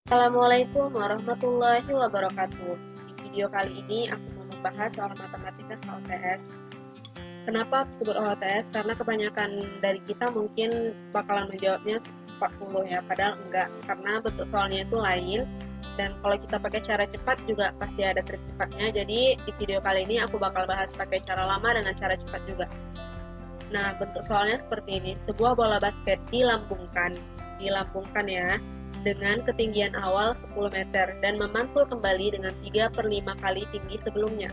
Assalamualaikum warahmatullahi wabarakatuh. Di video kali ini aku mau membahas soal matematika OTS. Kenapa aku sebut OTS? Karena kebanyakan dari kita mungkin bakalan menjawabnya 40 ya, padahal enggak. Karena bentuk soalnya itu lain, dan kalau kita pakai cara cepat juga pasti ada trik cepatnya. Jadi di video kali ini aku bakal bahas pakai cara lama dengan cara cepat juga. Nah, bentuk soalnya seperti ini. Sebuah bola basket dilambungkan ya, dengan ketinggian awal 10 meter dan memantul kembali dengan 3 per 5 kali tinggi sebelumnya.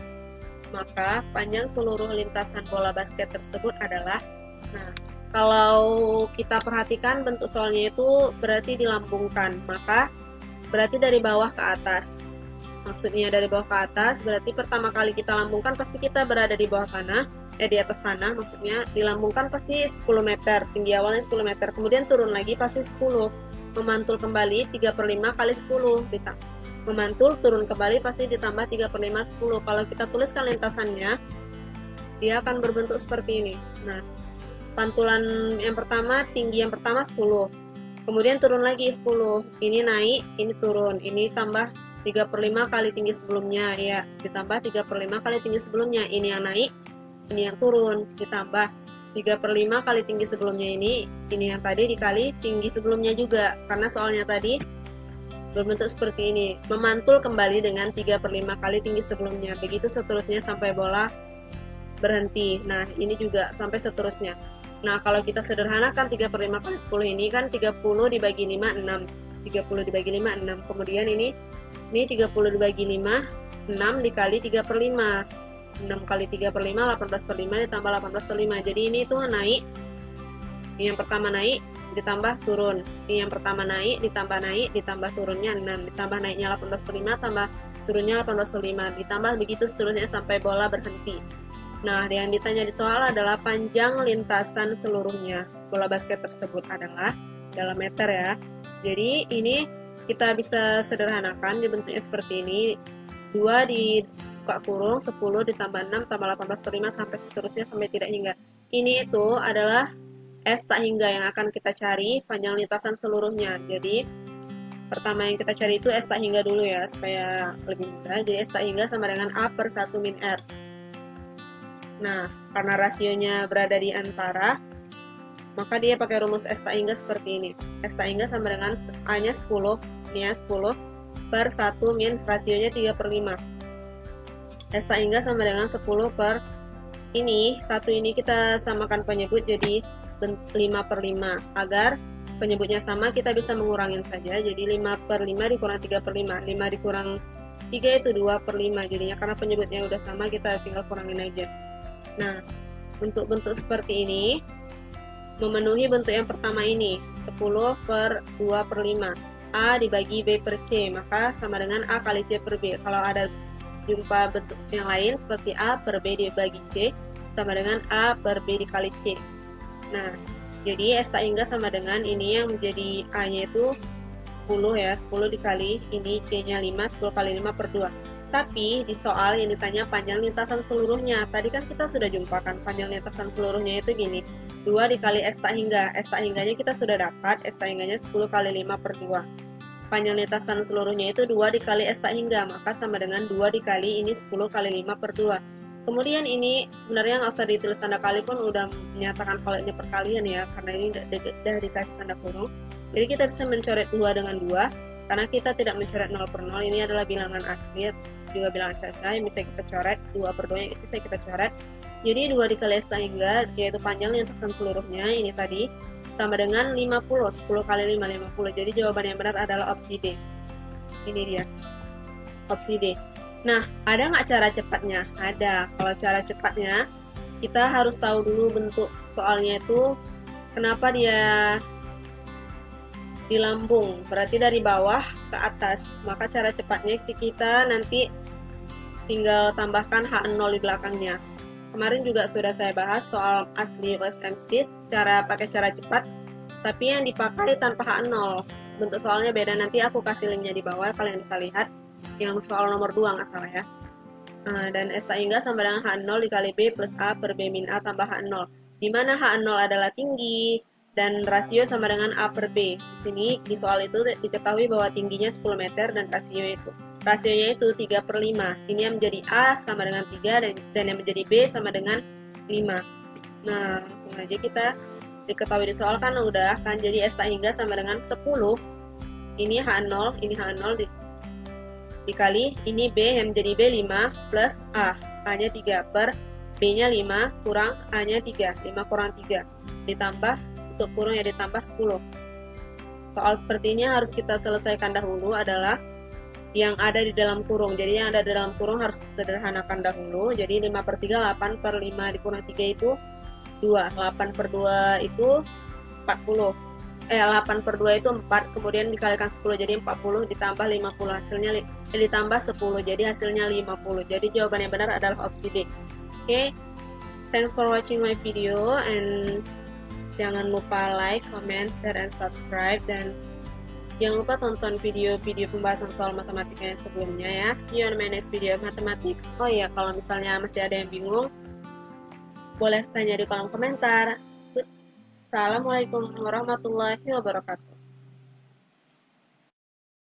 Maka panjang seluruh lintasan bola basket tersebut adalah, nah, kalau kita perhatikan bentuk soalnya itu berarti dilambungkan, maka berarti dari bawah ke atas. Maksudnya dari bawah ke atas, berarti pertama kali kita lambungkan pasti kita berada di bawah tanah, di atas tanah maksudnya, dilambungkan pasti 10 meter, tinggi awalnya 10 meter, kemudian turun lagi pasti 10, memantul kembali 3 per 5 kali 10, memantul, turun kembali pasti ditambah 3 per 5, 10, kalau kita tuliskan lintasannya, dia akan berbentuk seperti ini. Nah, pantulan yang pertama, tinggi yang pertama 10, kemudian turun lagi 10, ini naik, ini turun, ini tambah 3 per 5 kali tinggi sebelumnya, ya, ditambah 3 per 5 kali tinggi sebelumnya, ini yang naik, ini yang turun, ditambah 3 per 5 kali tinggi sebelumnya ini yang tadi dikali tinggi sebelumnya juga, karena soalnya tadi berbentuk seperti ini, memantul kembali dengan 3 per 5 kali tinggi sebelumnya, begitu seterusnya sampai bola berhenti. Nah, ini juga sampai seterusnya. Nah, kalau kita sederhanakan 3 per 5 kali 10 ini kan 30 dibagi 5, 6. 30 dibagi 5, 6. Kemudian ini 30 dibagi 5, 6 dikali 3 per 5. 6 kali 3 per 5, 18 per 5 ditambah 18 per 5. Jadi ini tuh naik. Ini yang pertama naik, ditambah turun. Ini yang pertama naik, ditambah turunnya 6. Ditambah naiknya 18 per 5, tambah turunnya 18 per 5. Ditambah begitu seterusnya sampai bola berhenti. Nah, yang ditanya di soal adalah panjang lintasan seluruhnya. Bola basket tersebut adalah dalam meter ya. Jadi ini kita bisa sederhanakan bentuknya seperti ini. 2 dibuka kurung, 10 ditambah 6 tambah 18 per 5 sampai seterusnya sampai tidak hingga. Ini itu adalah S tak hingga yang akan kita cari panjang lintasan seluruhnya. Jadi pertama yang kita cari itu S tak hingga dulu ya, supaya lebih mudah. Jadi S tak hingga sama dengan A per 1 min R. Nah, karena rasionya berada di antara, maka dia pakai rumus S tak hingga seperti ini. S tak hingga sama dengan A-nya 10, ini ya 10 per 1 min rasionya 3 per 5. S tak hingga sama dengan 10 per ini, satu ini kita samakan penyebut jadi 5 per 5. Agar penyebutnya sama, kita bisa mengurangin saja. Jadi 5 per 5 dikurang 3 per 5. 5 dikurang 3 itu 2 per 5. Jadinya karena penyebutnya udah sama, kita tinggal kurangin aja. Nah, bentuk-bentuk seperti ini memenuhi bentuk yang pertama ini, 10 per 2 per 5. A dibagi B per C, maka sama dengan A kali C per B. Kalau ada jumpa bentuk yang lain seperti A per B dibagi C, sama dengan A per B dikali C. Nah, jadi S tak hingga sama dengan ini yang menjadi A-nya itu 10 ya, 10 dikali ini C-nya 5, 10 kali 5 per 2. Tapi di soal yang ditanya panjang lintasan seluruhnya, tadi kan kita sudah jumpakan panjang lintasan seluruhnya itu gini, 2 dikali S tak hingga. S tak hingganya kita sudah dapat, S tak hingganya 10 kali 5 per 2. Panjang lintasan seluruhnya itu 2 dikali S tak hingga, maka sama dengan 2 dikali ini 10 kali 5 per 2. Kemudian ini sebenarnya nggak usah ditulis tanda kali pun udah menyatakan kalau ini perkalian ya, karena ini udah dikasih tanda kurung. Jadi kita bisa mencoret 2 dengan 2, karena kita tidak mencoret 0 per 0, ini adalah bilangan asli, juga bilangan caca yang bisa kita coret, 2 per 2 yang itu bisa kita coret. Jadi 2 dikali S tak hingga, yaitu panjang lintasan seluruhnya, ini tadi, sama dengan 50, 10 kali 5, 50. Jadi jawaban yang benar adalah opsi D. Ini dia, opsi D. Nah, ada nggak cara cepatnya? Ada. Kalau cara cepatnya, kita harus tahu dulu bentuk soalnya itu, kenapa dia dilambung, berarti dari bawah ke atas. Maka cara cepatnya kita nanti tinggal tambahkan H0 di belakangnya. Kemarin juga sudah saya bahas soal asli USMC pakai cara cepat, tapi yang dipakai tanpa H0. Bentuk soalnya beda, nanti aku kasih linknya di bawah, kalian bisa lihat. Yang soal nomor 2 nggak salah ya. Dan S tak hingga sama dengan H0 dikali B plus A per B min A tambah H0. Di mana H0 adalah tinggi, dan rasio sama dengan A per B. Di sini di soal itu diketahui bahwa tingginya 10 meter dan rasionya itu 3 per 5. Ini yang menjadi A sama dengan 3 dan yang menjadi B sama dengan 5. Nah, langsung aja kita diketahui di soal kan udah kan, jadi S tak hingga sama dengan 10. Ini H0 dikali ini B yang menjadi B 5 plus A. A-nya 3 per B-nya 5 kurang A-nya 3. 5 kurang 3 ditambah tutup kurung ya ditambah 10. Soal seperti ini harus kita selesaikan dahulu adalah yang ada di dalam kurung. Jadi yang ada di dalam kurung harus sederhanakan dahulu. Jadi 5 per 3, 8 per 5 dikurang 3 itu 2. 8 per 2 itu 40. 8 per 2 itu 4. Kemudian dikalikan 10 jadi 40 ditambah 50. Hasilnya ditambah 10 jadi hasilnya 50. Jadi jawaban yang benar adalah opsi B. Oke. Thanks for watching my video and jangan lupa like, comment, share, and subscribe. Dan jangan lupa tonton video-video pembahasan soal matematika yang sebelumnya ya. See you on my next video of mathematics. Oh iya, kalau misalnya masih ada yang bingung, boleh tanya di kolom komentar. Assalamualaikum warahmatullahi wabarakatuh.